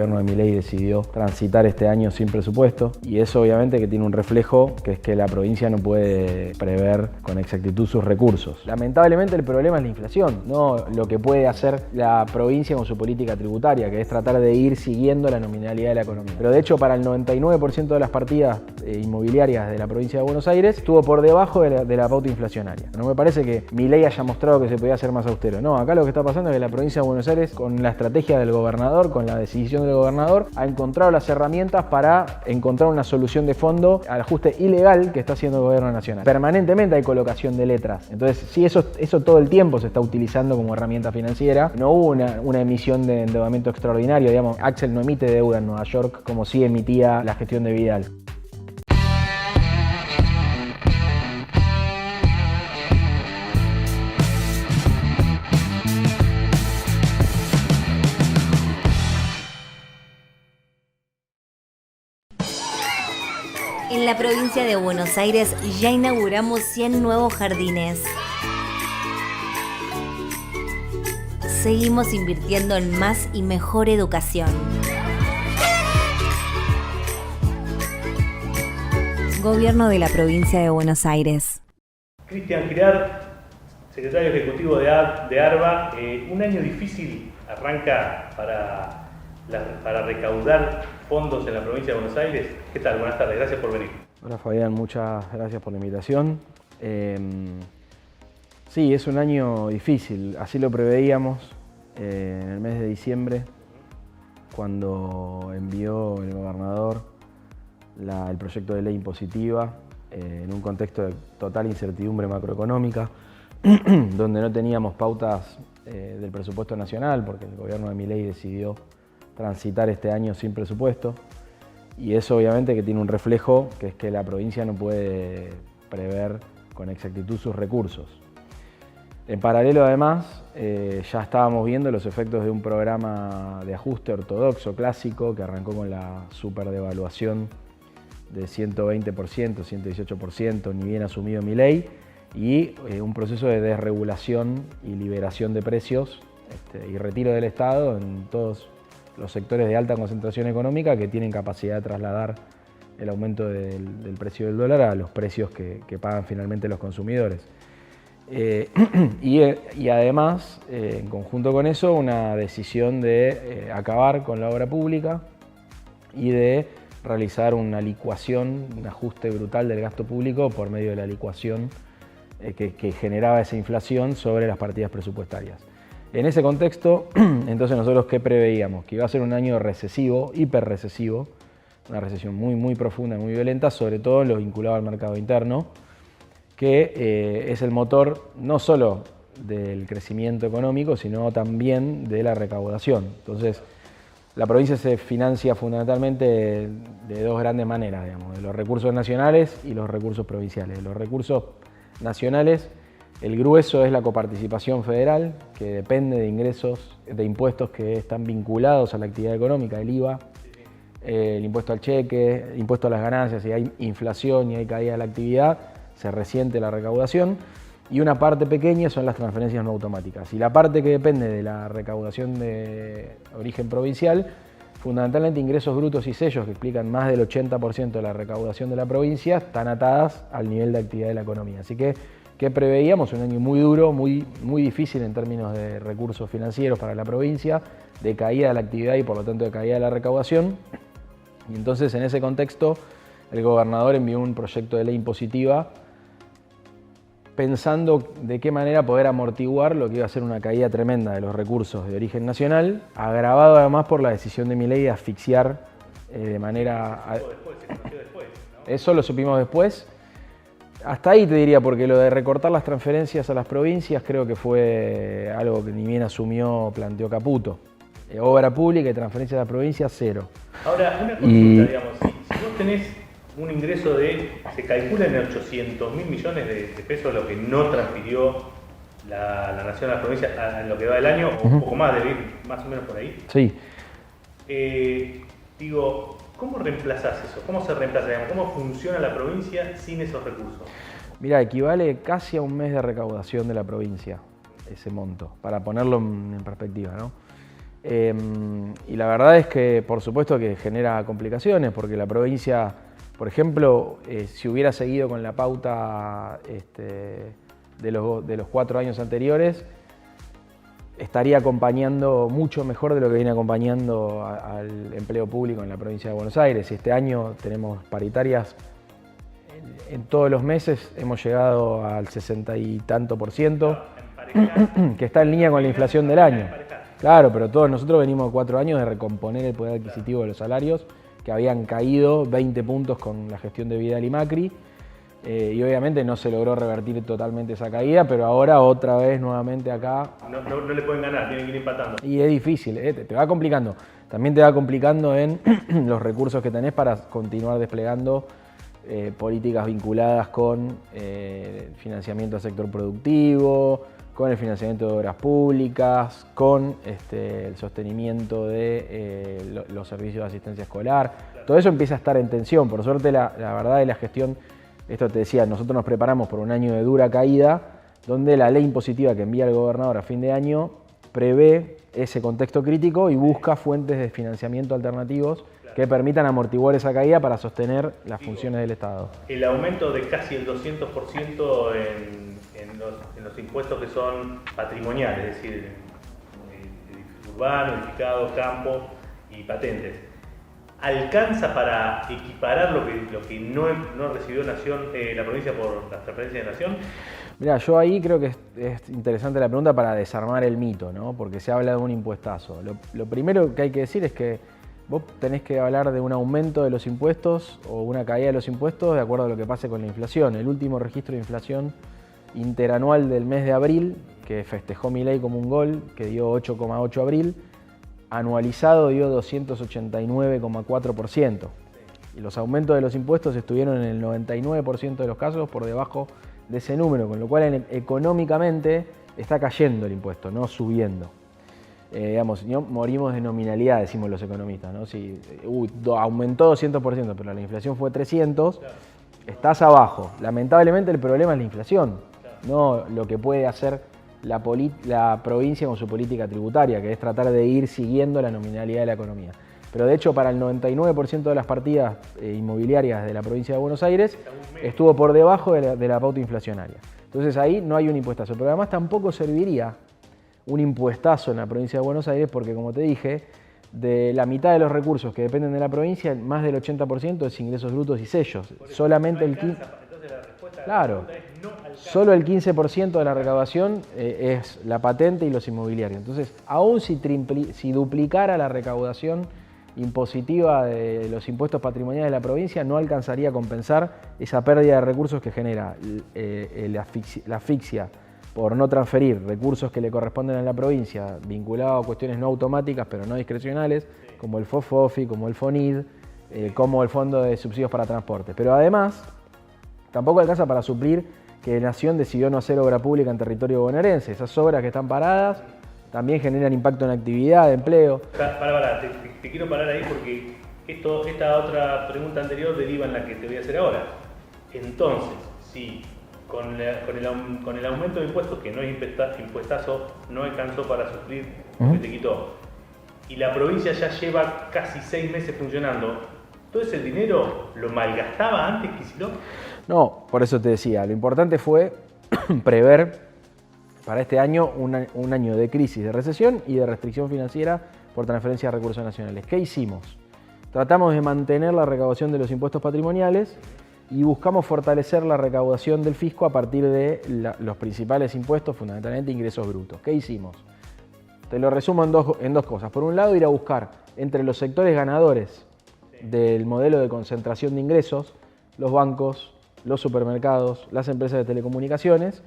gobierno de Milei decidió transitar este año sin presupuesto, y eso obviamente que tiene un reflejo, que es que la provincia no puede prever con exactitud sus recursos. Lamentablemente el problema es la inflación, no lo que puede hacer la provincia con su política tributaria, que es tratar de ir siguiendo la nominalidad de la economía. Pero de hecho para el 99% de las partidas inmobiliarias de la provincia de Buenos Aires estuvo por debajo de la pauta inflacionaria. No me parece que Milei haya mostrado que se podía ser más austero. No, acá lo que está pasando es que la provincia de Buenos Aires, con la estrategia del gobernador, con la decisión del gobernador, ha encontrado las herramientas para encontrar una solución de fondo al ajuste ilegal que está haciendo el gobierno nacional. Permanentemente hay colocación de letras. Entonces, si eso todo el tiempo se está utilizando como herramienta financiera, no hubo una emisión de endeudamiento extraordinario. Digamos, Axel no emite deuda en Nueva York como sí emitía la gestión de Vidal. En la provincia de Buenos Aires ya inauguramos 100 nuevos jardines. Seguimos invirtiendo en más y mejor educación. Gobierno de la provincia de Buenos Aires. Cristian Girard, secretario ejecutivo de ARBA, un año difícil arranca para recaudar fondos en la provincia de Buenos Aires. ¿Qué tal? Buenas tardes, gracias por venir. Hola Fabián, muchas gracias por la invitación. Sí, es un año difícil, así lo preveíamos en el mes de diciembre, cuando envió el gobernador el proyecto de ley impositiva en un contexto de total incertidumbre macroeconómica, donde no teníamos pautas del presupuesto nacional, porque el gobierno de Milei decidió transitar este año sin presupuesto, y eso obviamente que tiene un reflejo, que es que la provincia no puede prever con exactitud sus recursos. En paralelo además ya estábamos viendo los efectos de un programa de ajuste ortodoxo, clásico, que arrancó con la superdevaluación de 120%, 118%, ni bien asumido Milei, y un proceso de desregulación y liberación de precios y retiro del Estado en todos los sectores de alta concentración económica que tienen capacidad de trasladar el aumento del precio del dólar a los precios que pagan finalmente los consumidores. Y además, en conjunto con eso, una decisión de acabar con la obra pública y de realizar una licuación, un ajuste brutal del gasto público por medio de la licuación que generaba esa inflación sobre las partidas presupuestarias. En ese contexto, entonces nosotros ¿qué preveíamos? Que iba a ser un año recesivo, hiperrecesivo, una recesión muy profunda, muy violenta, sobre todo en lo vinculado al mercado interno, que es el motor no solo del crecimiento económico, sino también de la recaudación. Entonces, la provincia se financia fundamentalmente de dos grandes maneras, digamos, de los recursos nacionales y los recursos provinciales. De los recursos nacionales, el grueso es la coparticipación federal, que depende de ingresos, de impuestos que están vinculados a la actividad económica, el IVA, el impuesto al cheque, el impuesto a las ganancias. Si hay inflación y hay caída de la actividad, se resiente la recaudación. Y una parte pequeña son las transferencias no automáticas. Y la parte que depende de la recaudación de origen provincial, fundamentalmente ingresos brutos y sellos, que explican más del 80% de la recaudación de la provincia, están atadas al nivel de actividad de la economía. Así que, ¿qué preveíamos? Un año muy duro, muy difícil en términos de recursos financieros para la provincia, de caída de la actividad y por lo tanto de caída de la recaudación. Y entonces en ese contexto el gobernador envió un proyecto de ley impositiva pensando de qué manera poder amortiguar lo que iba a ser una caída tremenda de los recursos de origen nacional, agravado además por la decisión de Milei de asfixiar de manera... Eso lo supimos después. Hasta ahí te diría, porque lo de recortar las transferencias a las provincias creo que fue algo que ni bien asumió, planteó Caputo. Obra pública y transferencias a las provincias, cero. Ahora, una consulta, digamos, si vos tenés un ingreso se calcula en 800.000 millones de pesos lo que no transfirió la Nación a la provincia en lo que va del año, o un poco más, debe ir más o menos por ahí. Sí. Digo, ¿cómo reemplazás eso? ¿Cómo se reemplaza? Digamos, ¿cómo funciona la provincia sin esos recursos? Mira, equivale casi a un mes de recaudación de la provincia, ese monto, para ponerlo en perspectiva, ¿no? Y la verdad es que, por supuesto, que genera complicaciones, porque la provincia, por ejemplo, si hubiera seguido con la pauta de los 4 años anteriores, estaría acompañando mucho mejor de lo que viene acompañando al empleo público en la provincia de Buenos Aires. Este año tenemos paritarias en todos los meses, hemos llegado al 60 y tanto %, que está en línea con la inflación del año. Claro, pero todos nosotros venimos de 4 años de recomponer el poder adquisitivo de los salarios, que habían caído 20 puntos con la gestión de Vidal y Macri, y obviamente no se logró revertir totalmente esa caída, pero ahora otra vez nuevamente acá... No le pueden ganar, tienen que ir empatando. Y es difícil, te va complicando. También te va complicando en los recursos que tenés para continuar desplegando políticas vinculadas con financiamiento del sector productivo, con el financiamiento de obras públicas, con el sostenimiento de los servicios de asistencia escolar. Todo eso empieza a estar en tensión. Por suerte, la verdad de la gestión, esto te decía, nosotros nos preparamos por un año de dura caída, donde la ley impositiva que envía el gobernador a fin de año prevé ese contexto crítico y busca fuentes de financiamiento alternativos que permitan amortiguar esa caída para sostener las funciones del Estado. El aumento de casi el 200% en los impuestos que son patrimoniales, es decir, urbano, edificado, campo y patentes, ¿alcanza para equiparar lo que no recibió la provincia por las transferencias de Nación? Mirá, yo ahí creo que es interesante la pregunta para desarmar el mito, ¿no? Porque se habla de un impuestazo. Lo primero que hay que decir es que vos tenés que hablar de un aumento de los impuestos o una caída de los impuestos de acuerdo a lo que pase con la inflación. El último registro de inflación interanual del mes de abril, que festejó Milei como un gol, que dio 8,8 abril, anualizado dio 289,4%. Y los aumentos de los impuestos estuvieron en el 99% de los casos por debajo de ese número, con lo cual económicamente está cayendo el impuesto, no subiendo. Digamos, no morimos de nominalidad, decimos los economistas, ¿no? Si aumentó 200%, pero la inflación fue 300%, estás abajo. Lamentablemente el problema es la inflación, no lo que puede hacer la provincia con su política tributaria, que es tratar de ir siguiendo la nominalidad de la economía. Pero de hecho, para el 99% de las partidas inmobiliarias de la provincia de Buenos Aires, estuvo por debajo de la pauta inflacionaria. Entonces ahí no hay un impuestazo, pero además tampoco serviría un impuestazo en la provincia de Buenos Aires porque, como te dije, de la mitad de los recursos que dependen de la provincia, más del 80% es ingresos brutos y sellos. Solamente el 15%. Claro, solo el 15% de la recaudación es la patente y los inmobiliarios. Entonces, aún si duplicara la recaudación impositiva de los impuestos patrimoniales de la provincia, no alcanzaría a compensar esa pérdida de recursos que genera la asfixia por no transferir recursos que le corresponden a la provincia, vinculados a cuestiones no automáticas pero no discrecionales, como el FOFOFI, como el FONID, como el Fondo de Subsidios para Transporte. Pero además, tampoco alcanza para suplir que Nación decidió no hacer obra pública en territorio bonaerense. Esas obras que están paradas también generan impacto en actividad, empleo. Te quiero parar ahí porque esta otra pregunta anterior deriva en la que te voy a hacer ahora. Entonces, si con el aumento de impuestos, que no es impuestazo, no alcanzó para suplir lo que te quitó, y la provincia ya lleva casi 6 meses funcionando, ¿todo ese dinero lo malgastaba antes Kicillof? No, por eso te decía, lo importante fue prever para este año un año de crisis, de recesión y de restricción financiera por transferencia de recursos nacionales. ¿Qué hicimos? Tratamos de mantener la recaudación de los impuestos patrimoniales y buscamos fortalecer la recaudación del fisco a partir de los principales impuestos, fundamentalmente ingresos brutos. ¿Qué hicimos? Te lo resumo en dos cosas. Por un lado, ir a buscar entre los sectores ganadores del modelo de concentración de ingresos, los bancos, los supermercados, las empresas de telecomunicaciones,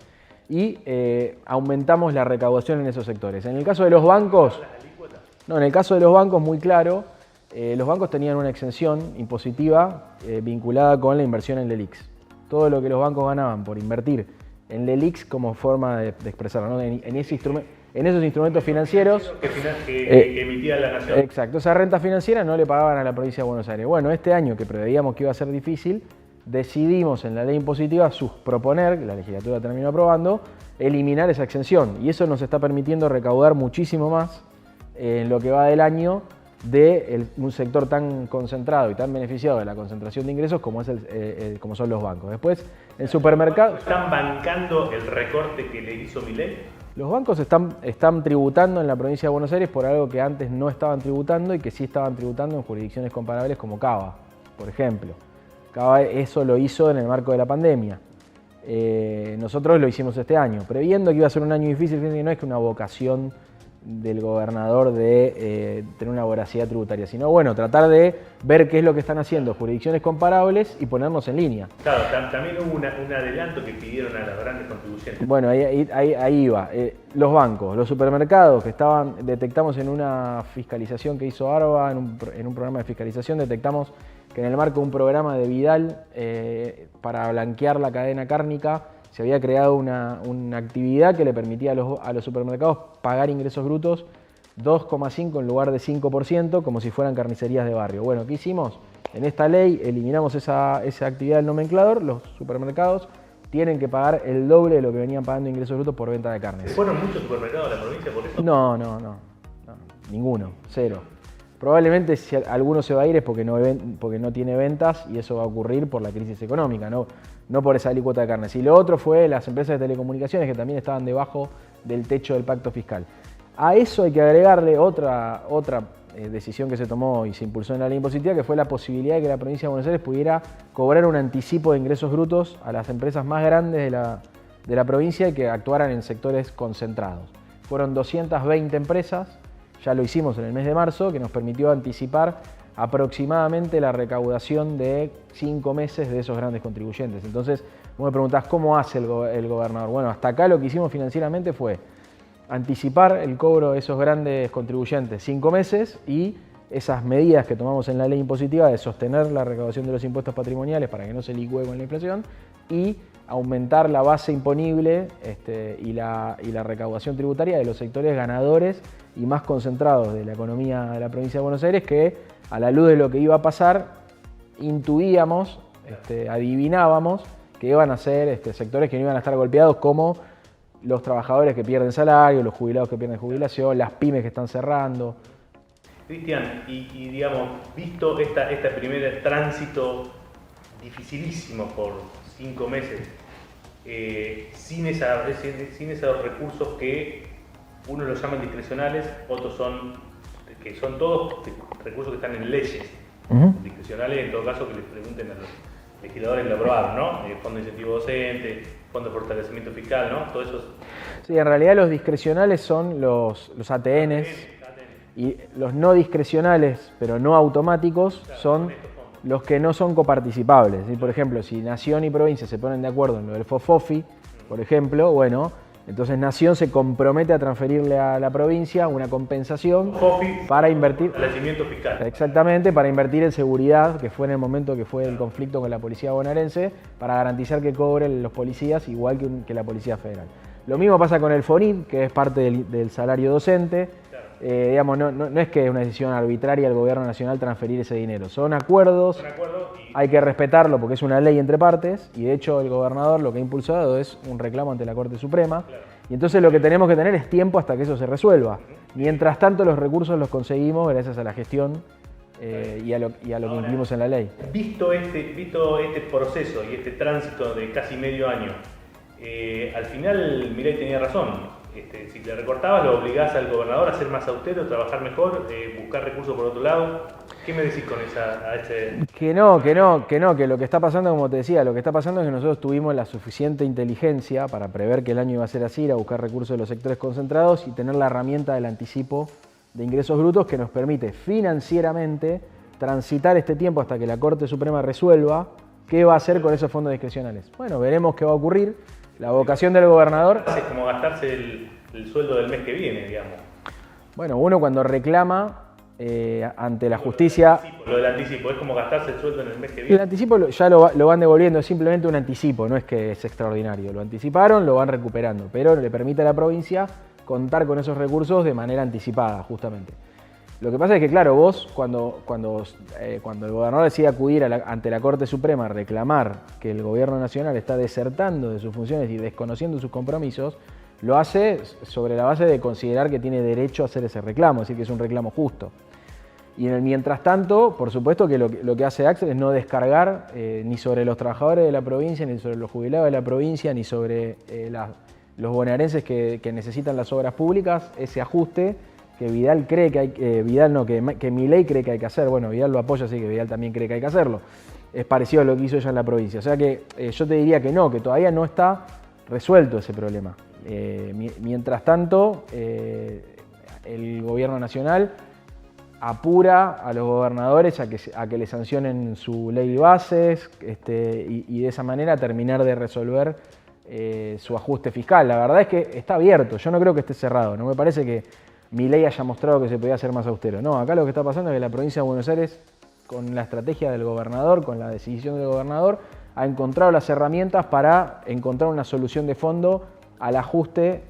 y aumentamos la recaudación en esos sectores. En el caso de los bancos, muy claro, los bancos tenían una exención impositiva vinculada con la inversión en LELIQs. Todo lo que los bancos ganaban por invertir en LELIQs como forma de expresarlo, ¿no? en esos instrumentos financieros que emitía la Nación. Exacto, esa renta financiera no le pagaban a la provincia de Buenos Aires. Bueno, este año que preveíamos que iba a ser difícil, decidimos en la ley impositiva proponer, que la legislatura terminó aprobando, eliminar esa exención. Y eso nos está permitiendo recaudar muchísimo más en lo que va del año de un sector tan concentrado y tan beneficiado de la concentración de ingresos como, como son los bancos. Después, el supermercado... ¿Están bancando el recorte que le hizo Milei? Los bancos están tributando en la provincia de Buenos Aires por algo que antes no estaban tributando y que sí estaban tributando en jurisdicciones comparables como Cava, por ejemplo. Cava eso lo hizo en el marco de la pandemia. Nosotros lo hicimos este año, previendo que iba a ser un año difícil, que no es que una vocación del gobernador de tener una voracidad tributaria, sino bueno, tratar de ver qué es lo que están haciendo jurisdicciones comparables y ponernos en línea. Claro, también hubo un adelanto que pidieron a las grandes contribuyentes. Bueno, ahí iba. Los bancos, los supermercados que detectamos en una fiscalización que hizo ARBA, en un programa de fiscalización, detectamos que en el marco de un programa de Vidal para blanquear la cadena cárnica, se había creado una actividad que le permitía a los supermercados pagar ingresos brutos 2,5 en lugar de 5%, como si fueran carnicerías de barrio. Bueno, ¿qué hicimos? En esta ley eliminamos esa actividad del nomenclador, los supermercados tienen que pagar el doble de lo que venían pagando ingresos brutos por venta de carne. ¿Fueron muchos supermercados de la provincia por eso? No, ninguno, cero. Probablemente si alguno se va a ir es porque no tiene ventas y eso va a ocurrir por la crisis económica, no por esa alícuota de carnes. Y lo otro fue las empresas de telecomunicaciones que también estaban debajo del techo del pacto fiscal. A eso hay que agregarle otra decisión que se tomó y se impulsó en la ley impositiva, que fue la posibilidad de que la provincia de Buenos Aires pudiera cobrar un anticipo de ingresos brutos a las empresas más grandes de la provincia y que actuaran en sectores concentrados. Fueron 220 empresas. Ya lo hicimos en el mes de marzo, que nos permitió anticipar aproximadamente la recaudación de 5 meses de esos grandes contribuyentes. Entonces, vos me preguntás, ¿cómo hace el gobernador? Bueno, hasta acá lo que hicimos financieramente fue anticipar el cobro de esos grandes contribuyentes 5 meses y esas medidas que tomamos en la ley impositiva de sostener la recaudación de los impuestos patrimoniales para que no se licúe con la inflación y aumentar la base imponible y la recaudación tributaria de los sectores ganadores y más concentrados de la economía de la provincia de Buenos Aires, que a la luz de lo que iba a pasar, intuíamos, adivinábamos que iban a ser sectores que no iban a estar golpeados, como los trabajadores que pierden salario, los jubilados que pierden jubilación, las pymes que están cerrando. Cristian, y digamos, visto este primer tránsito dificilísimo por 5 meses, sin esos recursos que unos los llaman discrecionales, otros son todos recursos que están en leyes discrecionales, en todo caso que les pregunten a los legisladores lo aprobaron, ¿no? Fondo de incentivo docente, fondo de fortalecimiento fiscal, ¿no? Todo eso. Sí, en realidad los discrecionales son los ATNs y los no discrecionales, pero no automáticos, son los que no son coparticipables. Por ejemplo, si Nación y provincia se ponen de acuerdo en lo del FOFOFI, por ejemplo, bueno, entonces Nación se compromete a transferirle a la provincia una compensación para invertir. Fortalecimiento fiscal. Exactamente, para invertir en seguridad, que fue en el momento que fue el conflicto con la policía bonaerense, para garantizar que cobren los policías igual que la Policía Federal. Lo mismo pasa con el FONID, que es parte del salario docente. Digamos, no es que es una decisión arbitraria del gobierno nacional transferir ese dinero. Son acuerdos, hay que respetarlo porque es una ley entre partes y de hecho el gobernador lo que ha impulsado es un reclamo ante la Corte Suprema y entonces lo que tenemos que tener es tiempo hasta que eso se resuelva. Mientras tanto los recursos los conseguimos gracias a la gestión y a lo que incluimos en la ley. Visto este proceso y este tránsito de casi medio año, al final Milei tenía razón. Si le recortabas, lo obligás al gobernador a ser más austero, trabajar mejor, buscar recursos por otro lado. ¿Qué me decís con Que lo que está pasando, como te decía, lo que está pasando es que nosotros tuvimos la suficiente inteligencia para prever que el año iba a ser así, ir a buscar recursos de los sectores concentrados y tener la herramienta del anticipo de ingresos brutos que nos permite financieramente transitar este tiempo hasta que la Corte Suprema resuelva qué va a hacer con esos fondos discrecionales. Bueno, veremos qué va a ocurrir. La vocación del gobernador... Es como gastarse el sueldo del mes que viene, digamos. Bueno, uno cuando reclama ante la justicia... Lo del anticipo, es como gastarse el sueldo en el mes que viene. El anticipo ya lo van devolviendo, es simplemente un anticipo, no es que es extraordinario. Lo anticiparon, lo van recuperando, pero le permite a la provincia contar con esos recursos de manera anticipada, justamente. Lo que pasa es que, claro, vos cuando el gobernador decide acudir ante la Corte Suprema a reclamar que el gobierno nacional está desertando de sus funciones y desconociendo sus compromisos, lo hace sobre la base de considerar que tiene derecho a hacer ese reclamo, es decir, que es un reclamo justo. Y en el mientras tanto, por supuesto que lo que hace Axel es no descargar ni sobre los trabajadores de la provincia, ni sobre los jubilados de la provincia, ni sobre los bonaerenses que necesitan las obras públicas, ese ajuste que Vidal cree que hay que Milei cree que hay que hacer. Bueno, Vidal lo apoya, así que Vidal también cree que hay que hacerlo. Es parecido a lo que hizo ella en la provincia. O sea que yo te diría que no, que todavía no está resuelto ese problema. Mientras tanto, el gobierno nacional apura a los gobernadores a que le sancionen su ley de bases y de esa manera terminar de resolver su ajuste fiscal. La verdad es que está abierto, yo no creo que esté cerrado, no me parece que Milei haya mostrado que se podía hacer más austero. No, acá lo que está pasando es que la provincia de Buenos Aires, con la estrategia del gobernador, con la decisión del gobernador, ha encontrado las herramientas para encontrar una solución de fondo al ajuste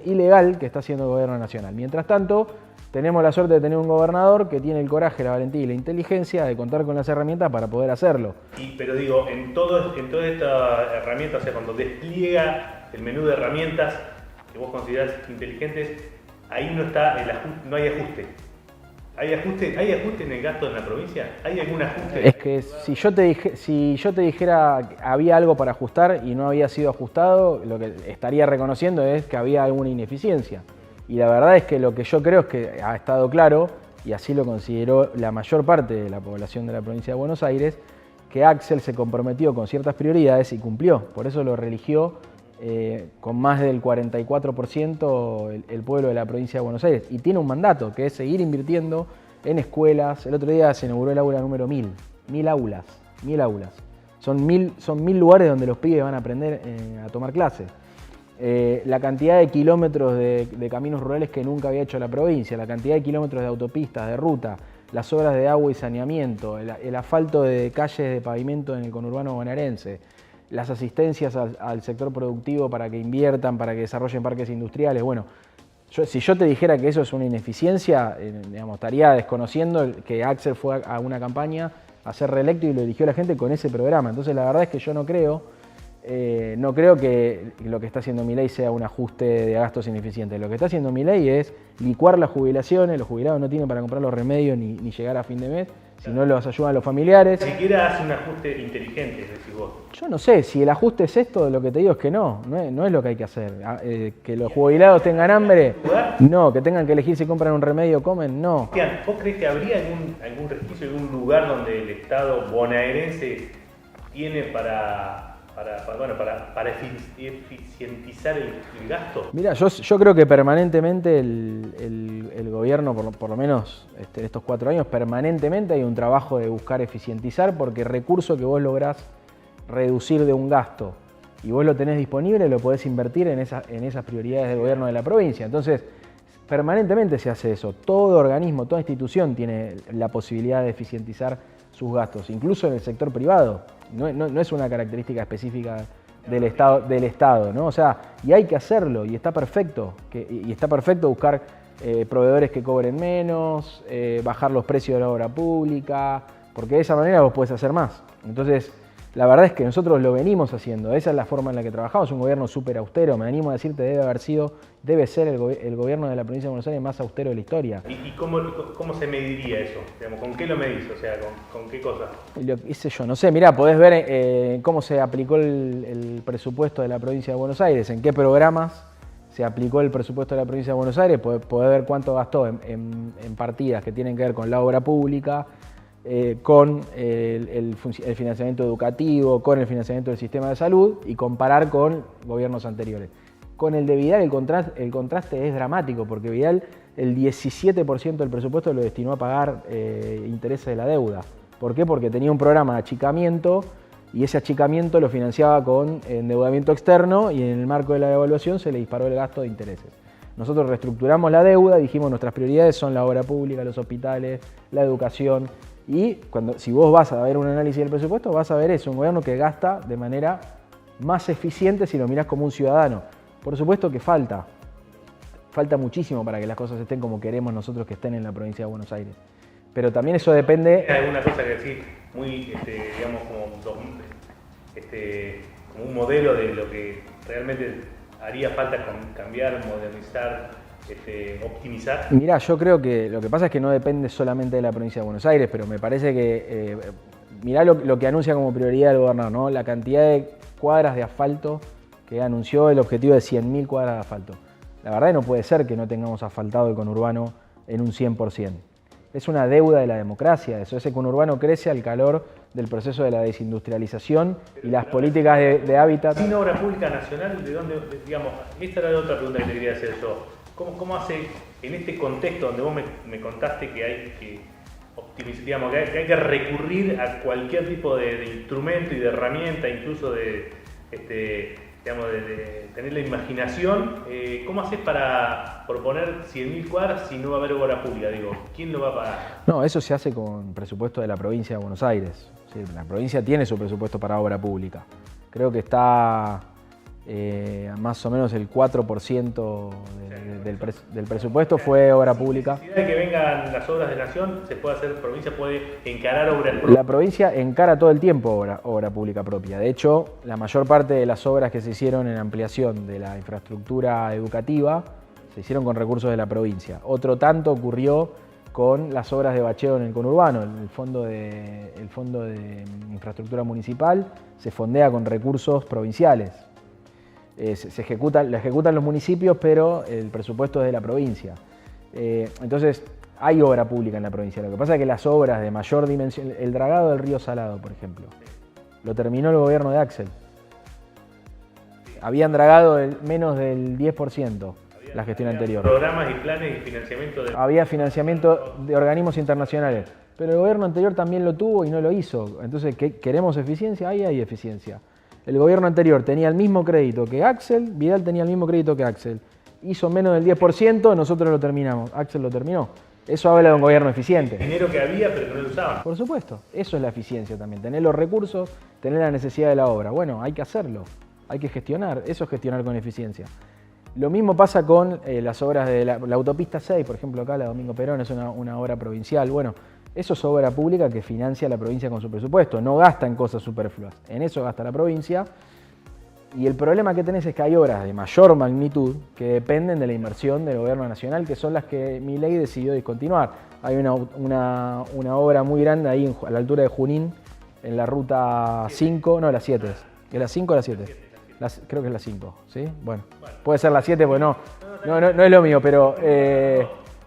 ilegal que está haciendo el gobierno nacional. Mientras tanto, tenemos la suerte de tener un gobernador que tiene el coraje, la valentía y la inteligencia de contar con las herramientas para poder hacerlo. Pero digo, en toda esta herramienta, o sea, cuando despliega el menú de herramientas que vos considerás inteligentes, ahí no está el ajuste, no hay ajuste. ¿Hay ajuste en el gasto en la provincia? ¿Hay algún ajuste? Es que si yo te dijera que había algo para ajustar y no había sido ajustado, lo que estaría reconociendo es que había alguna ineficiencia. Y la verdad es que lo que yo creo es que ha estado claro, y así lo consideró la mayor parte de la población de la provincia de Buenos Aires, que Axel se comprometió con ciertas prioridades y cumplió. Por eso lo reeligió con más del 44% el pueblo de la provincia de Buenos Aires. Y tiene un mandato, que es seguir invirtiendo en escuelas. El otro día se inauguró el aula número 1000. 1000 aulas. Son 1000 lugares donde los pibes van a aprender a tomar clases. La cantidad de kilómetros de caminos rurales que nunca había hecho la provincia, la cantidad de kilómetros de autopistas, de ruta, las obras de agua y saneamiento, el asfalto de calles de pavimento en el conurbano bonaerense, las asistencias al sector productivo para que inviertan, para que desarrollen parques industriales. Bueno, si yo te dijera que eso es una ineficiencia, estaría desconociendo que Axel fue a una campaña a ser reelecto y lo eligió la gente con ese programa. Entonces la verdad es que yo no creo que lo que está haciendo Milei sea un ajuste de gastos ineficiente. Lo que está haciendo Milei es licuar las jubilaciones. Los jubilados no tienen para comprar los remedios ni llegar a fin de mes, si no los ayudan los familiares. Ni siquiera hace un ajuste inteligente, decís vos. Yo no sé, si el ajuste es esto, lo que te digo es que no es lo que hay que hacer. Que los jubilados tengan hambre, no, que tengan que elegir si compran un remedio o comen, no. Cristian, ¿vos crees que habría algún resquicio, algún lugar donde el Estado bonaerense tiene para eficientizar el gasto? Mira, yo creo que permanentemente el gobierno, por lo menos estos 4 años, permanentemente hay un trabajo de buscar eficientizar, porque recurso que vos lográs reducir de un gasto y vos lo tenés disponible, lo podés invertir en esas prioridades del gobierno de la provincia. Entonces, permanentemente se hace eso. Todo organismo, toda institución tiene la posibilidad de eficientizar sus gastos, incluso en el sector privado. No es una característica específica del Estado, ¿no? O sea, y hay que hacerlo, y está perfecto. Y está perfecto buscar proveedores que cobren menos, bajar los precios de la obra pública, porque de esa manera vos podés hacer más. Entonces, la verdad es que nosotros lo venimos haciendo. Esa es la forma en la que trabajamos. Un gobierno súper austero. Me animo a decirte, debe ser el gobierno de la provincia de Buenos Aires más austero de la historia. ¿Y cómo se mediría eso? Digamos, ¿con qué lo medís? O sea, ¿con qué cosas? Yo no sé. Mirá, podés ver cómo se aplicó el presupuesto de la provincia de Buenos Aires, en qué programas se aplicó el presupuesto de la provincia de Buenos Aires, podés ver cuánto gastó en partidas que tienen que ver con la obra pública, con el financiamiento educativo, con el financiamiento del sistema de salud, y comparar con gobiernos anteriores. Con el de Vidal el contraste es dramático, porque Vidal el 17% del presupuesto lo destinó a pagar intereses de la deuda. ¿Por qué? Porque tenía un programa de achicamiento, y ese achicamiento lo financiaba con endeudamiento externo, y en el marco de la devaluación se le disparó el gasto de intereses. Nosotros reestructuramos la deuda, dijimos nuestras prioridades son la obra pública, los hospitales, la educación. Y si vos vas a ver un análisis del presupuesto, vas a ver eso, un gobierno que gasta de manera más eficiente si lo mirás como un ciudadano. Por supuesto que falta muchísimo para que las cosas estén como queremos nosotros que estén en la provincia de Buenos Aires. Pero también eso depende... ¿Hay alguna cosa que decir muy, digamos, como un modelo de lo que realmente haría falta cambiar, modernizar, optimizar? Mirá, yo creo que lo que pasa es que no depende solamente de la provincia de Buenos Aires, pero me parece que, mirá lo que anuncia como prioridad el gobernador, ¿no? La cantidad de cuadras de asfalto que anunció, el objetivo de 100.000 cuadras de asfalto. La verdad que no puede ser que no tengamos asfaltado el conurbano en un 100%. Es una deuda de la democracia, eso. Ese conurbano crece al calor del proceso de la desindustrialización y las políticas de hábitat. Sin obra pública nacional, ¿de dónde, digamos? Esta era la otra pregunta que te quería hacer yo. ¿Cómo hace, en este contexto donde vos me contaste que hay que optimizar, digamos, que hay que recurrir a cualquier tipo de instrumento y de herramienta, incluso de tener la imaginación, ¿cómo haces para proponer 100.000 cuadras si no va a haber obra pública? Digo, ¿quién lo va a pagar? No, eso se hace con presupuesto de la provincia de Buenos Aires. Sí, la provincia tiene su presupuesto para obra pública. Creo que está más o menos el 4% del presupuesto fue obra pública. Sin necesidad de que vengan las obras de nación, se puede hacer, la provincia puede encarar obras propias. La provincia encara todo el tiempo obra pública propia. De hecho, la mayor parte de las obras que se hicieron en ampliación de la infraestructura educativa se hicieron con recursos de la provincia. Otro tanto ocurrió con las obras de bacheo en el conurbano. El fondo de infraestructura municipal se fondea con recursos provinciales. Lo ejecutan los municipios, pero el presupuesto es de la provincia. Entonces, hay obra pública en la provincia. Lo que pasa es que las obras de mayor dimensión, el dragado del río Salado, por ejemplo, lo terminó el gobierno de Axel. Habían dragado menos del 10% la gestión anterior. Programas y planes y financiamiento Había financiamiento de organismos internacionales, pero el gobierno anterior también lo tuvo y no lo hizo. Entonces, ¿queremos eficiencia? Ahí hay eficiencia. El gobierno anterior tenía el mismo crédito que Axel, Vidal tenía el mismo crédito que Axel. Hizo menos del 10%, nosotros lo terminamos. Axel lo terminó. Eso habla de un gobierno eficiente. Dinero que había, pero que no lo usaban. Por supuesto, eso es la eficiencia también. Tener los recursos, tener la necesidad de la obra. Bueno, hay que hacerlo, hay que gestionar. Eso es gestionar con eficiencia. Lo mismo pasa con las obras de la autopista 6, por ejemplo, acá la Domingo Perón es una obra provincial. Bueno, eso es obra pública que financia la provincia con su presupuesto, no gasta en cosas superfluas, en eso gasta la provincia. Y el problema que tenés es que hay obras de mayor magnitud que dependen de la inversión del gobierno nacional, que son las que Milei decidió discontinuar. Hay una obra muy grande ahí a la altura de Junín, en la ruta 5, no, la 7. ¿Es la 5 o la 7? Creo que es la 5, ¿sí? Bueno, puede ser la 7, pues no es lo mío, pero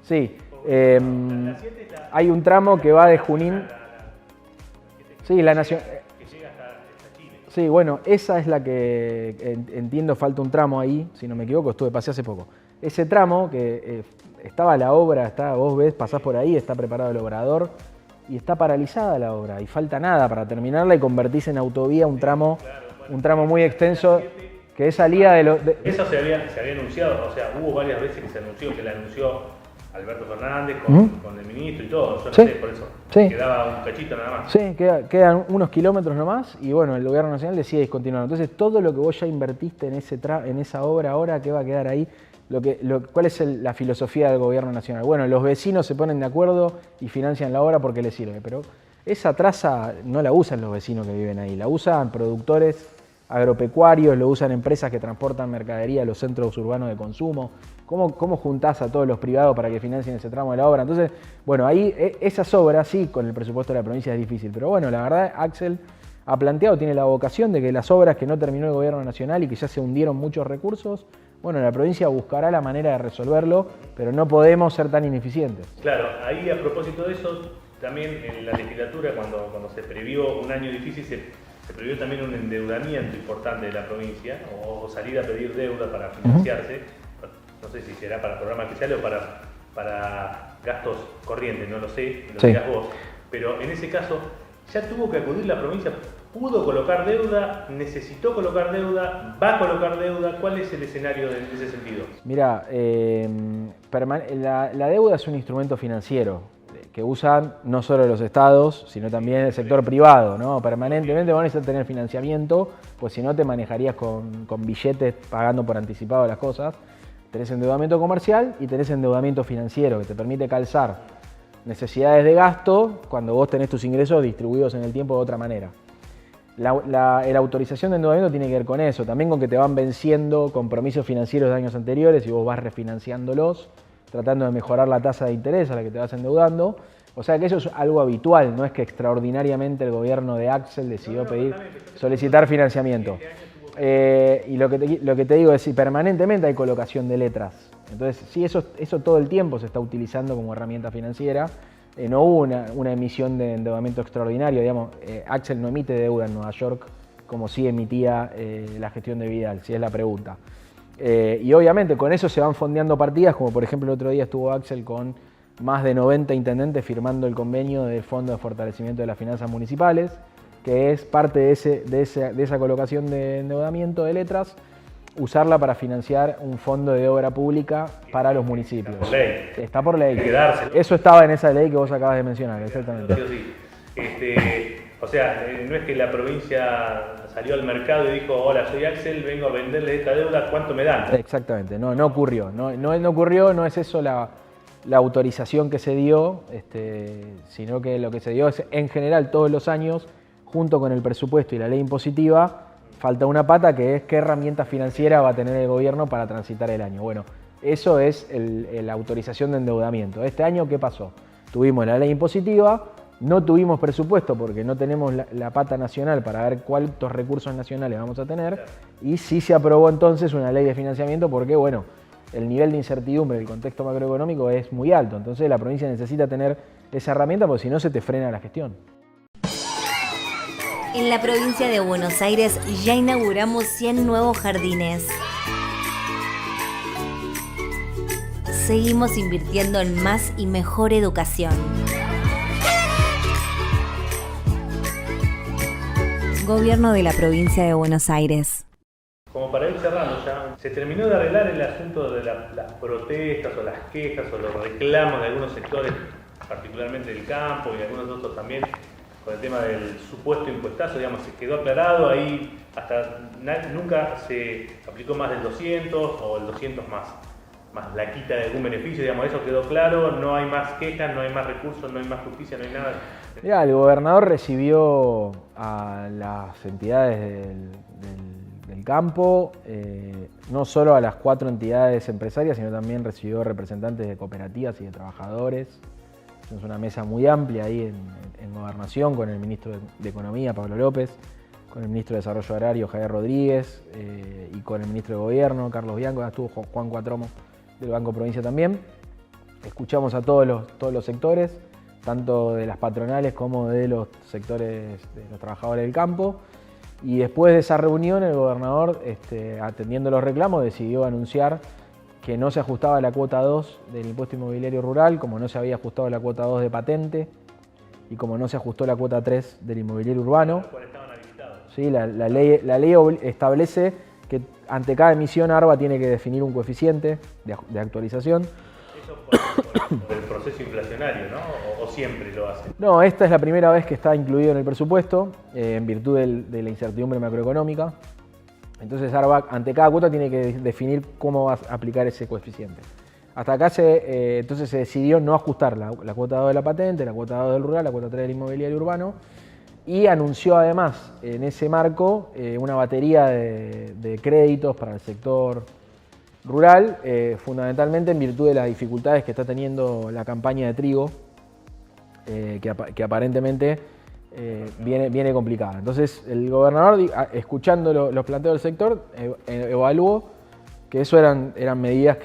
sí. Hay un tramo que va de Junín. Sí, la Nación. Sí, bueno, esa es la que entiendo falta un tramo ahí, si no me equivoco, pasé hace poco. Ese tramo que estaba la obra, vos ves, pasás por ahí, está preparado el obrador y está paralizada la obra y falta nada para terminarla y convertirse en autovía un tramo muy extenso que es salida de Eso se había anunciado, o sea, hubo varias veces que se anunció, que la anunció Alberto Fernández con el ministro y todo, yo no sé, por eso quedaba un cachito nada más. Sí, quedan unos kilómetros nomás y bueno, el gobierno nacional decide discontinuar. Entonces todo lo que vos ya invertiste en esa obra ahora, ¿qué va a quedar ahí? ¿Cuál es la filosofía del gobierno nacional? Bueno, los vecinos se ponen de acuerdo y financian la obra porque les sirve, pero esa traza no la usan los vecinos que viven ahí, la usan productores agropecuarios, lo usan empresas que transportan mercadería a los centros urbanos de consumo. ¿Cómo juntás a todos los privados para que financien ese tramo de la obra? Entonces, bueno, ahí esas obras sí, con el presupuesto de la provincia es difícil, pero bueno, la verdad Axel ha planteado, tiene la vocación de que las obras que no terminó el gobierno nacional y que ya se hundieron muchos recursos, bueno, la provincia buscará la manera de resolverlo, pero no podemos ser tan ineficientes. Claro, ahí a propósito de eso, también en la legislatura, cuando se previó un año difícil, se previó también un endeudamiento importante de la provincia, o salir a pedir deuda para financiarse. No sé si será para programas especiales o para gastos corrientes, no lo sé, lo dirás vos. Pero en ese caso, ya tuvo que acudir la provincia, pudo colocar deuda, necesitó colocar deuda, va a colocar deuda. ¿Cuál es el escenario en ese sentido? Mira, la deuda es un instrumento financiero que usan no solo los estados, sino también el sector privado, ¿no? Permanentemente van a necesitar tener financiamiento, pues si no te manejarías con billetes pagando por anticipado las cosas. Tenés endeudamiento comercial y tenés endeudamiento financiero que te permite calzar necesidades de gasto cuando vos tenés tus ingresos distribuidos en el tiempo de otra manera. La autorización de endeudamiento tiene que ver con eso, también con que te van venciendo compromisos financieros de años anteriores y vos vas refinanciándolos, tratando de mejorar la tasa de interés a la que te vas endeudando. O sea que eso es algo habitual, no es que extraordinariamente el gobierno de Axel decidió solicitar financiamiento. Y lo que te digo es que permanentemente hay colocación de letras. Entonces, sí, eso todo el tiempo se está utilizando como herramienta financiera. No hubo una emisión de endeudamiento extraordinario, digamos, Axel no emite deuda en Nueva York como sí emitía la gestión de Vidal, si es la pregunta. Y obviamente con eso se van fondeando partidas, como por ejemplo el otro día estuvo Axel con más de 90 intendentes firmando el convenio del Fondo de Fortalecimiento de las Finanzas Municipales, que es parte de esa colocación de endeudamiento de letras, usarla para financiar un fondo de obra pública para los municipios. Está por ley. Está por ley. Hay que dárselo. Eso estaba en esa ley que vos acabas de mencionar, exactamente. Sí. O sea, no es que la provincia salió al mercado y dijo, hola, soy Axel, vengo a venderle esta deuda, ¿cuánto me dan? Exactamente, no ocurrió. No ocurrió, no es eso la autorización que se dio, sino que lo que se dio es, en general, todos los años, junto con el presupuesto y la ley impositiva, falta una pata que es qué herramienta financiera va a tener el gobierno para transitar el año. Bueno, eso es la autorización de endeudamiento. Este año, ¿qué pasó? Tuvimos la ley impositiva, no tuvimos presupuesto porque no tenemos la pata nacional para ver cuántos recursos nacionales vamos a tener, y sí se aprobó entonces una ley de financiamiento porque, bueno, el nivel de incertidumbre del contexto macroeconómico es muy alto. Entonces la provincia necesita tener esa herramienta porque si no se te frena la gestión. En la provincia de Buenos Aires ya inauguramos 100 nuevos jardines. Seguimos invirtiendo en más y mejor educación. Gobierno de la provincia de Buenos Aires. Como para ir cerrando ya, se terminó de arreglar el asunto de las protestas o las quejas o los reclamos de algunos sectores, particularmente del campo y algunos otros también, con el tema del supuesto impuestazo, digamos, se quedó aclarado, ahí hasta nunca se aplicó más del 200 o el 200 más la quita de algún beneficio, digamos, eso quedó claro, no hay más quejas, no hay más recursos, no hay más justicia, no hay nada. Mirá, el gobernador recibió a las entidades del campo, no solo a las 4 entidades empresarias, sino también recibió representantes de cooperativas y de trabajadores. Es una mesa muy amplia ahí en Gobernación, con el ministro de Economía, Pablo López, con el ministro de Desarrollo Agrario, Javier Rodríguez, y con el ministro de Gobierno, Carlos Bianco. Estuvo Juan Cuatromo del Banco Provincia también. Escuchamos a todos los sectores, tanto de las patronales como de los sectores de los trabajadores del campo. Y después de esa reunión, el gobernador, atendiendo los reclamos, decidió anunciar que no se ajustaba la cuota 2 del impuesto inmobiliario rural, como no se había ajustado la cuota 2 de patente y como no se ajustó la cuota 3 del inmobiliario urbano. Sí, la ley establece que ante cada emisión ARBA tiene que definir un coeficiente de actualización. Eso por el proceso inflacionario, ¿no? ¿O siempre lo hace? No, esta es la primera vez que está incluido en el presupuesto, en virtud de la incertidumbre macroeconómica. Entonces ARBA ante cada cuota tiene que definir cómo va a aplicar ese coeficiente. Hasta acá entonces se decidió no ajustar la cuota 2 de la patente, la cuota 2 del rural, la cuota 3 del inmobiliario urbano, y anunció además en ese marco una batería de créditos para el sector rural, fundamentalmente en virtud de las dificultades que está teniendo la campaña de trigo, que aparentemente viene complicada. Entonces el gobernador, escuchando los planteos del sector, evaluó que eso eran medidas,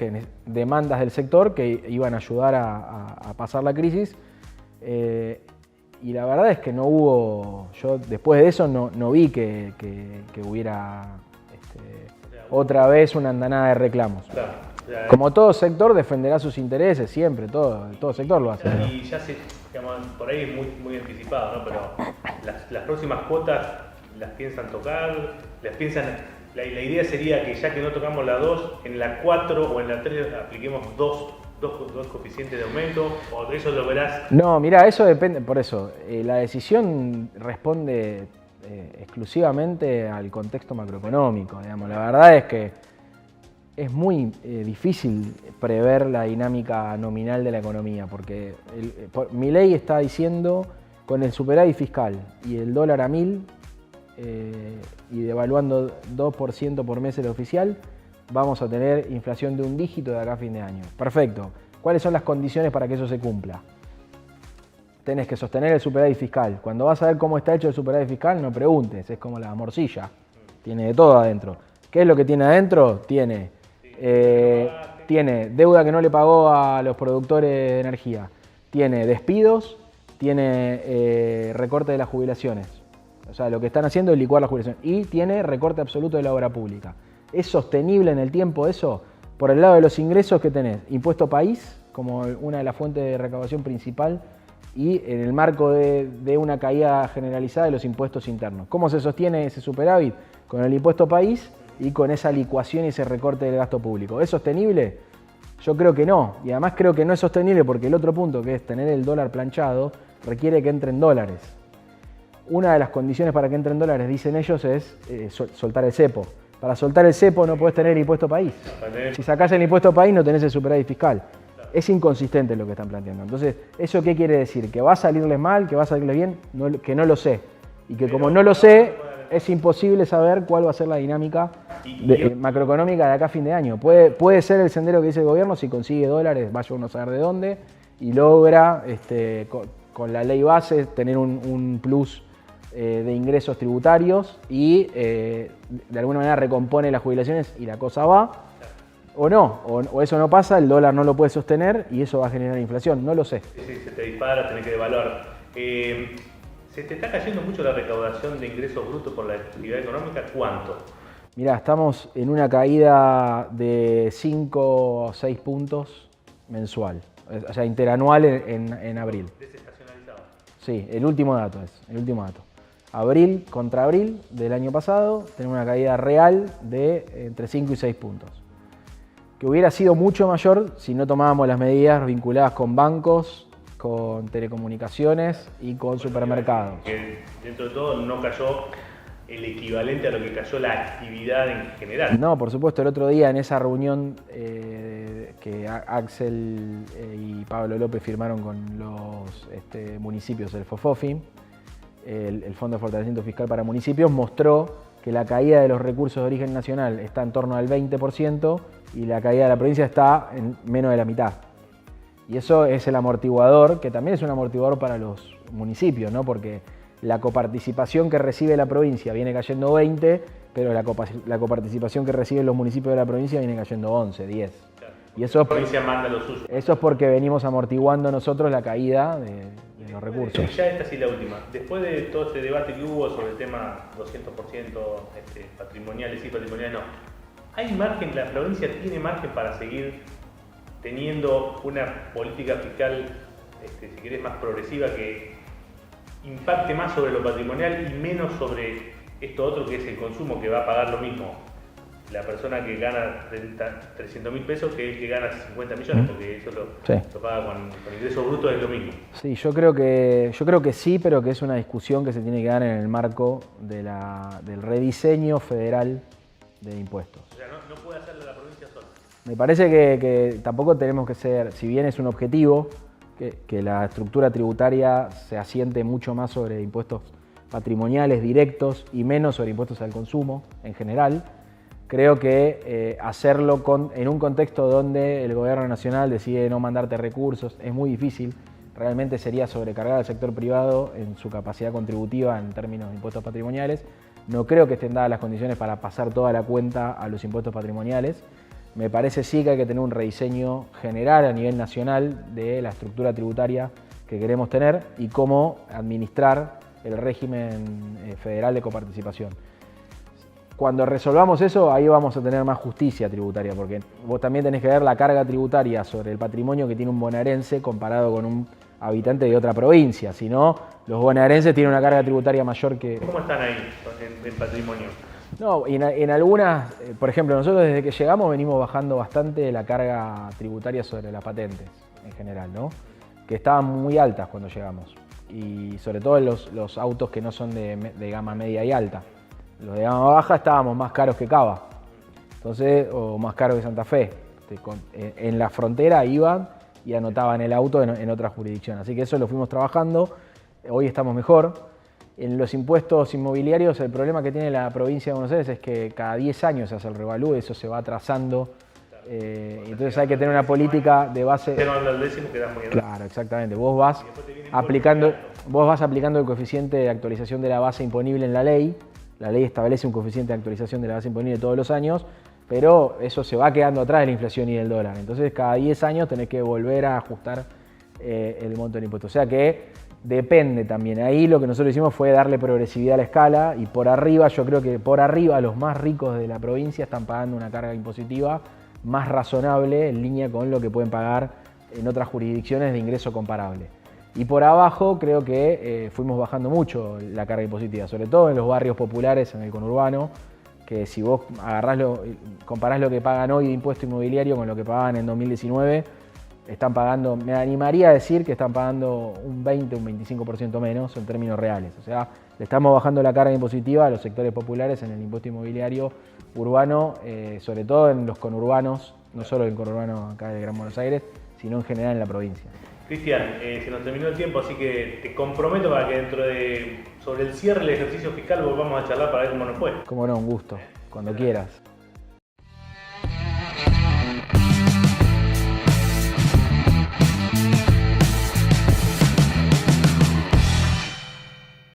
demandas del sector que iban a ayudar a pasar la crisis. Y la verdad es que no hubo, yo después de eso no vi que hubiera otra vez una andanada de reclamos. Claro, como todo sector defenderá sus intereses siempre, todo sector lo hace. Y ya digamos, por ahí es muy anticipado, ¿no? Pero las próximas cuotas las piensan tocar, la idea sería que ya que no tocamos la 2, en la 4 o en la 3 apliquemos dos coeficientes de aumento, o eso lo verás. No, mirá, eso depende, por eso, la decisión responde exclusivamente al contexto macroeconómico, digamos. La verdad es que es muy difícil prever la dinámica nominal de la economía, porque Milei está diciendo, con el superávit fiscal y el dólar a 1000, y devaluando 2% por mes el oficial, vamos a tener inflación de un dígito de acá a fin de año. Perfecto. ¿Cuáles son las condiciones para que eso se cumpla? Tenés que sostener el superávit fiscal. Cuando vas a ver cómo está hecho el superávit fiscal, no preguntes, es como la morcilla. Tiene de todo adentro. ¿Qué es lo que tiene adentro? Tiene deuda que no le pagó a los productores de energía, tiene despidos, tiene recorte de las jubilaciones. O sea, lo que están haciendo es licuar las jubilaciones. Y tiene recorte absoluto de la obra pública. ¿Es sostenible en el tiempo eso? Por el lado de los ingresos que tenés, impuesto país, como una de las fuentes de recaudación principal, y en el marco de una caída generalizada de los impuestos internos. ¿Cómo se sostiene ese superávit? Con el impuesto país y con esa licuación y ese recorte del gasto público. ¿Es sostenible? Yo creo que no. Y además creo que no es sostenible porque el otro punto, que es tener el dólar planchado, requiere que entren dólares. Una de las condiciones para que entren dólares, dicen ellos, es soltar el cepo. Para soltar el cepo no podés tener impuesto país. Si sacás el impuesto país no tenés el superávit fiscal. Es inconsistente lo que están planteando. Entonces, ¿eso qué quiere decir? ¿Que va a salirles mal? ¿Que va a salirles bien? Que no lo sé. Y que como no lo sé, es imposible saber cuál va a ser la dinámica macroeconómica de acá a fin de año. Puede ser el sendero que dice el gobierno si consigue dólares, vaya uno a saber de dónde, y logra con la ley base tener un plus de ingresos tributarios y de alguna manera recompone las jubilaciones y la cosa va. O no, o eso no pasa, el dólar no lo puede sostener y eso va a generar inflación, no lo sé. Sí, se te dispara, tenés que devaluar. ¿Se te está cayendo mucho la recaudación de ingresos brutos por la actividad económica? ¿Cuánto? Mirá, estamos en una caída de 5 o 6 puntos mensual, o sea, interanual en abril. ¿Desestacionalizado? Sí, el último dato. Abril contra abril del año pasado, tenemos una caída real de entre 5 y 6 puntos. Que hubiera sido mucho mayor si no tomábamos las medidas vinculadas con bancos, con telecomunicaciones y con supermercados. Que dentro de todo no cayó el equivalente a lo que cayó la actividad en general. No, por supuesto, el otro día en esa reunión que Axel y Pablo López firmaron con los municipios, el FOFOFI, el Fondo de Fortalecimiento Fiscal para Municipios, mostró que la caída de los recursos de origen nacional está en torno al 20% y la caída de la provincia está en menos de la mitad. Y eso es el amortiguador, que también es un amortiguador para los municipios, ¿no? Porque la coparticipación que recibe la provincia viene cayendo 20, pero la coparticipación que reciben los municipios de la provincia viene cayendo 11, 10. Claro. Y eso, la provincia manda lo suyo. Eso es porque venimos amortiguando nosotros la caída de los recursos. Ya esta sí la última. Después de todo este debate que hubo sobre el tema 200% patrimoniales y patrimoniales no, ¿hay margen, la provincia tiene margen para seguir teniendo una política fiscal, si querés, más progresiva que impacte más sobre lo patrimonial y menos sobre esto otro que es el consumo, que va a pagar lo mismo la persona que gana 300.000 pesos que el que gana 50 millones, porque eso lo paga con ingresos brutos, es lo mismo? Sí, yo creo que sí, pero que es una discusión que se tiene que dar en el marco del rediseño federal de impuestos. O sea, no puede hacerlo la provincia sola. Me parece que tampoco tenemos que ser, si bien es un objetivo, que la estructura tributaria se asiente mucho más sobre impuestos patrimoniales directos y menos sobre impuestos al consumo en general. Creo que hacerlo en un contexto donde el gobierno nacional decide no mandarte recursos es muy difícil. Realmente sería sobrecargar al sector privado en su capacidad contributiva en términos de impuestos patrimoniales. No creo que estén dadas las condiciones para pasar toda la cuenta a los impuestos patrimoniales. Me parece sí que hay que tener un rediseño general a nivel nacional de la estructura tributaria que queremos tener y cómo administrar el régimen federal de coparticipación. Cuando resolvamos eso, ahí vamos a tener más justicia tributaria, porque vos también tenés que ver la carga tributaria sobre el patrimonio que tiene un bonaerense comparado con un habitante de otra provincia. Si no, los bonaerenses tienen una carga tributaria mayor que... ¿Cómo están ahí en patrimonio? No, en algunas, por ejemplo, nosotros desde que llegamos venimos bajando bastante la carga tributaria sobre las patentes en general, ¿no? Que estaban muy altas cuando llegamos. Y sobre todo en los autos que no son de gama media y alta. Los de gama baja estábamos más caros que Cava, entonces, o más caros que Santa Fe. En la frontera iban y anotaban el auto en otra jurisdicción. Así que eso lo fuimos trabajando, hoy estamos mejor. En los impuestos inmobiliarios, el problema que tiene la provincia de Buenos Aires es que cada 10 años se hace el revalúo, eso se va atrasando. Entonces hay que tener una política de base. Claro, exactamente. Vos vas aplicando el coeficiente de actualización de la base imponible en la ley. La ley establece un coeficiente de actualización de la base imponible todos los años, pero eso se va quedando atrás de la inflación y del dólar. Entonces cada 10 años tenés que volver a ajustar el monto del impuesto. O sea que depende también. Ahí lo que nosotros hicimos fue darle progresividad a la escala y por arriba, yo creo que por arriba los más ricos de la provincia están pagando una carga impositiva más razonable en línea con lo que pueden pagar en otras jurisdicciones de ingreso comparable. Y por abajo creo que fuimos bajando mucho la carga impositiva, sobre todo en los barrios populares, en el conurbano, que si vos comparás lo que pagan hoy de impuesto inmobiliario con lo que pagaban en 2019, están pagando, me animaría a decir que están pagando un 20, un 25% menos en términos reales. O sea, le estamos bajando la carga impositiva a los sectores populares en el impuesto inmobiliario urbano, sobre todo en los conurbanos, no solo en el conurbano acá de Gran Buenos Aires, sino en general en la provincia. Cristian, se nos terminó el tiempo, así que te comprometo para que sobre el cierre del ejercicio fiscal volvamos a charlar para ver cómo nos fue. Cómo no, un gusto, cuando quieras.